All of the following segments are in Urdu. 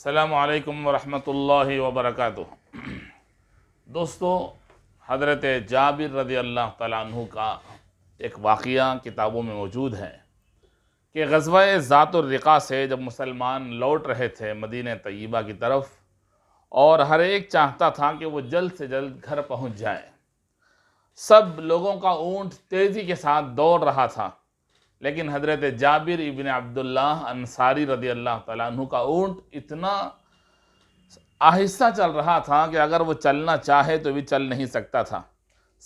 السلام علیکم ورحمۃ اللہ وبرکاتہ۔ دوستو، حضرت جابر رضی اللہ تعالیٰ عنہ کا ایک واقعہ کتابوں میں موجود ہے کہ غزوہ ذات الرقاع سے جب مسلمان لوٹ رہے تھے مدینہ طیبہ کی طرف، اور ہر ایک چاہتا تھا کہ وہ جلد سے جلد گھر پہنچ جائے، سب لوگوں کا اونٹ تیزی کے ساتھ دوڑ رہا تھا، لیکن حضرت جابر ابن عبداللہ انصاری رضی اللہ تعالیٰ عنہ کا اونٹ اتنا آہستہ چل رہا تھا کہ اگر وہ چلنا چاہے تو بھی چل نہیں سکتا تھا۔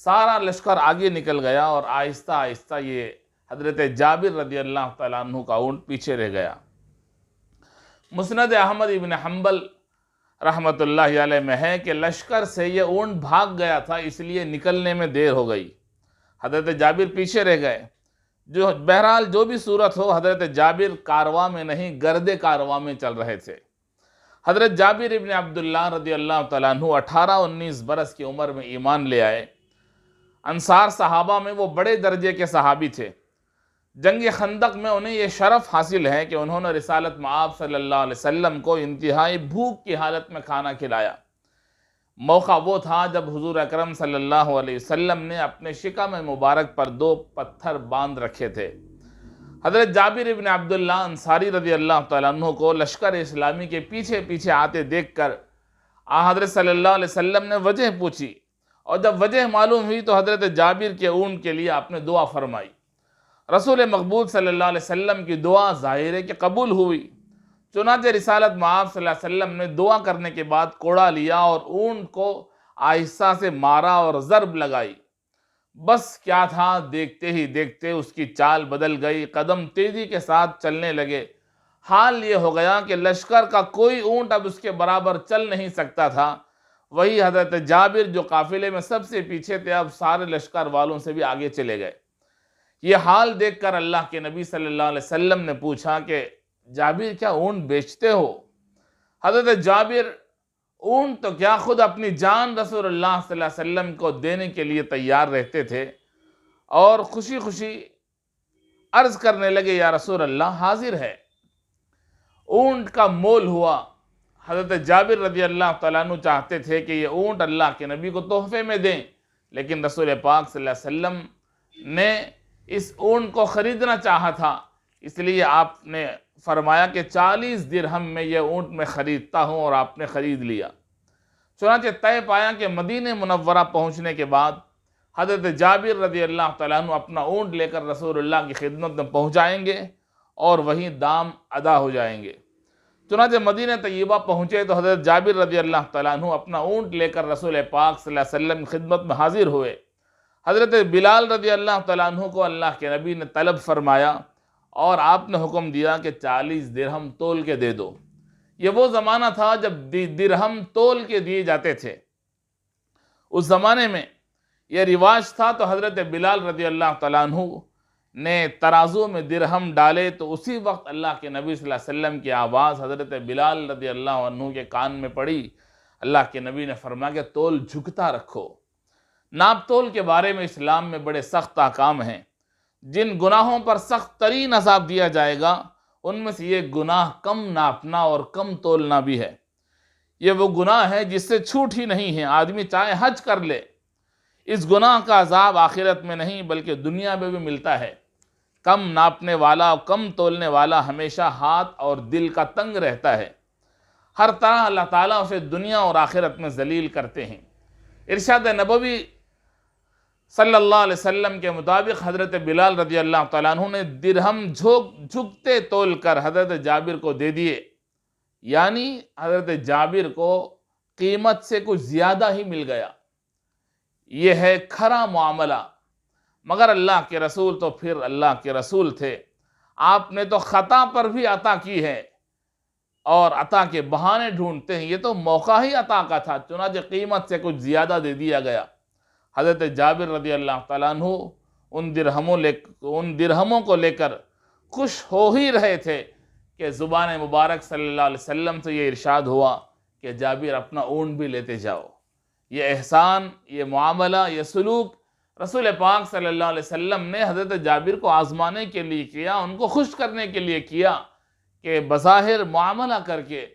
سارا لشکر آگے نکل گیا اور آہستہ آہستہ یہ حضرت جابر رضی اللہ تعالیٰ عنہ کا اونٹ پیچھے رہ گیا۔ مسند احمد ابن حنبل رحمۃ اللہ علیہ میں ہے کہ لشکر سے یہ اونٹ بھاگ گیا تھا، اس لیے نکلنے میں دیر ہو گئی، حضرت جابر پیچھے رہ گئے۔ بہرحال جو بھی صورت ہو، حضرت جابر کارواں میں نہیں گرد کارواں میں چل رہے تھے۔ حضرت جابر ابن عبداللہ رضی اللہ تعالیٰ عنہ 18-19 برس کی عمر میں ایمان لے آئے۔ انصار صحابہ میں وہ بڑے درجے کے صحابی تھے۔ جنگ خندق میں انہیں یہ شرف حاصل ہے کہ انہوں نے رسالت مآب صلی اللہ علیہ وسلم کو انتہائی بھوک کی حالت میں کھانا کھلایا۔ موقع وہ تھا جب حضور اکرم صلی اللہ علیہ وسلم نے اپنے شکم مبارک پر 2 پتھر باندھ رکھے تھے۔ حضرت جابر ابن عبداللہ انصاری رضی اللہ تعالیٰ عنہ کو لشکر اسلامی کے پیچھے پیچھے آتے دیکھ کر حضرت صلی اللہ علیہ وسلم نے وجہ پوچھی، اور جب وجہ معلوم ہوئی تو حضرت جابر کے اونٹ کے لیے آپ نے دعا فرمائی۔ رسول مقبول صلی اللہ علیہ وسلم کی دعا ظاہر ہے کہ قبول ہوئی، چنانچہ رسالت مآب صلی اللہ علیہ وسلم نے دعا کرنے کے بعد کوڑا لیا اور اونٹ کو آہستہ سے مارا اور ضرب لگائی۔ بس کیا تھا، دیکھتے ہی دیکھتے اس کی چال بدل گئی، قدم تیزی کے ساتھ چلنے لگے۔ حال یہ ہو گیا کہ لشکر کا کوئی اونٹ اب اس کے برابر چل نہیں سکتا تھا۔ وہی حضرت جابر جو قافلے میں سب سے پیچھے تھے، اب سارے لشکر والوں سے بھی آگے چلے گئے۔ یہ حال دیکھ کر اللہ کے نبی صلی اللہ علیہ وسلم نے پوچھا کہ جابر کیا اونٹ بیچتے ہو؟ حضرت جابر اونٹ تو کیا خود اپنی جان رسول اللہ صلی اللہ علیہ وسلم کو دینے کے لیے تیار رہتے تھے، اور خوشی خوشی عرض کرنے لگے، یا رسول اللہ حاضر ہے۔ اونٹ کا مول ہوا۔ حضرت جابر رضی اللہ تعالیٰ عنہ چاہتے تھے کہ یہ اونٹ اللہ کے نبی کو تحفے میں دیں، لیکن رسول پاک صلی اللہ علیہ وسلم نے اس اونٹ کو خریدنا چاہا تھا، اس لیے آپ نے فرمایا کہ 40 درہم میں یہ اونٹ میں خریدتا ہوں، اور آپ نے خرید لیا۔ چنانچہ طے پایا کہ مدینہ منورہ پہنچنے کے بعد حضرت جابر رضی اللہ تعالیٰ عنہ اپنا اونٹ لے کر رسول اللہ کی خدمت میں پہنچ جائیں گے اور وہیں دام ادا ہو جائیں گے۔ چنانچہ مدینہ طیبہ پہنچے تو حضرت جابر رضی اللہ تعالیٰ عنہ اپنا اونٹ لے کر رسول پاک صلی اللہ علیہ وسلم کی خدمت میں حاضر ہوئے۔ حضرت بلال رضی اللہ تعالیٰ عنہ کو اللہ کے نبی نے طلب فرمایا، اور آپ نے حکم دیا کہ 40 درہم تول کے دے دو۔ یہ وہ زمانہ تھا جب درہم تول کے دیے جاتے تھے۔ اس زمانے میں یہ رواج تھا، تو حضرت بلال رضی اللہ تعالیٰ عنہ نے ترازو میں درہم ڈالے تو اسی وقت اللہ کے نبی صلی اللہ علیہ وسلم کی آواز حضرت بلال رضی اللہ عنہ کے کان میں پڑی۔ اللہ کے نبی نے فرمایا کہ تول جھکتا رکھو۔ ناپ تول کے بارے میں اسلام میں بڑے سخت احکام ہیں۔ جن گناہوں پر سخت ترین عذاب دیا جائے گا، ان میں سے یہ گناہ کم ناپنا اور کم تولنا بھی ہے۔ یہ وہ گناہ ہے جس سے چھوٹ ہی نہیں ہے، آدمی چاہے حج کر لے، اس گناہ کا عذاب آخرت میں نہیں بلکہ دنیا میں بھی ملتا ہے۔ کم ناپنے والا اور کم تولنے والا ہمیشہ ہاتھ اور دل کا تنگ رہتا ہے، ہر طرح اللہ تعالیٰ اسے دنیا اور آخرت میں ذلیل کرتے ہیں۔ ارشاد نبوی صلی اللہ علیہ وسلم کے مطابق حضرت بلال رضی اللہ تعالیٰ عنہ نے درہم جھکتے تول کر حضرت جابر کو دے دیے، یعنی حضرت جابر کو قیمت سے کچھ زیادہ ہی مل گیا۔ یہ ہے کھرا معاملہ۔ مگر اللہ کے رسول تو پھر اللہ کے رسول تھے، آپ نے تو خطا پر بھی عطا کی ہے، اور عطا کے بہانے ڈھونڈتے ہیں، یہ تو موقع ہی عطا کا تھا، چنانچہ قیمت سے کچھ زیادہ دے دیا گیا۔ حضرت جابر رضی اللہ تعالیٰ عنہ ان درہموں کو لے کر خوش ہو ہی رہے تھے کہ زبان مبارک صلی اللہ علیہ وسلم سے یہ ارشاد ہوا کہ جابر اپنا اونٹ بھی لیتے جاؤ۔ یہ احسان، یہ معاملہ، یہ سلوک رسول پاک صلی اللہ علیہ وسلم نے حضرت جابر کو آزمانے کے لیے کیا، ان کو خوش کرنے کے لیے کیا کہ بظاہر معاملہ کر کے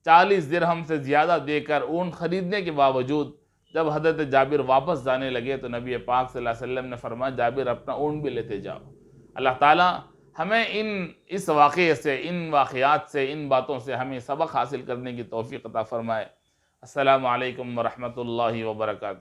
40 درہم سے زیادہ دے کر اونٹ خریدنے کے باوجود جب حضرت جابر واپس جانے لگے تو نبی پاک صلی اللہ علیہ وسلم نے فرمایا جابر اپنا اونٹ بھی لیتے جاؤ۔ اللہ تعالیٰ ہمیں اس واقعے سے، ان واقعات سے، ان باتوں سے ہمیں سبق حاصل کرنے کی توفیق عطا فرمائے۔ السلام علیکم ورحمۃ اللہ وبرکاتہ۔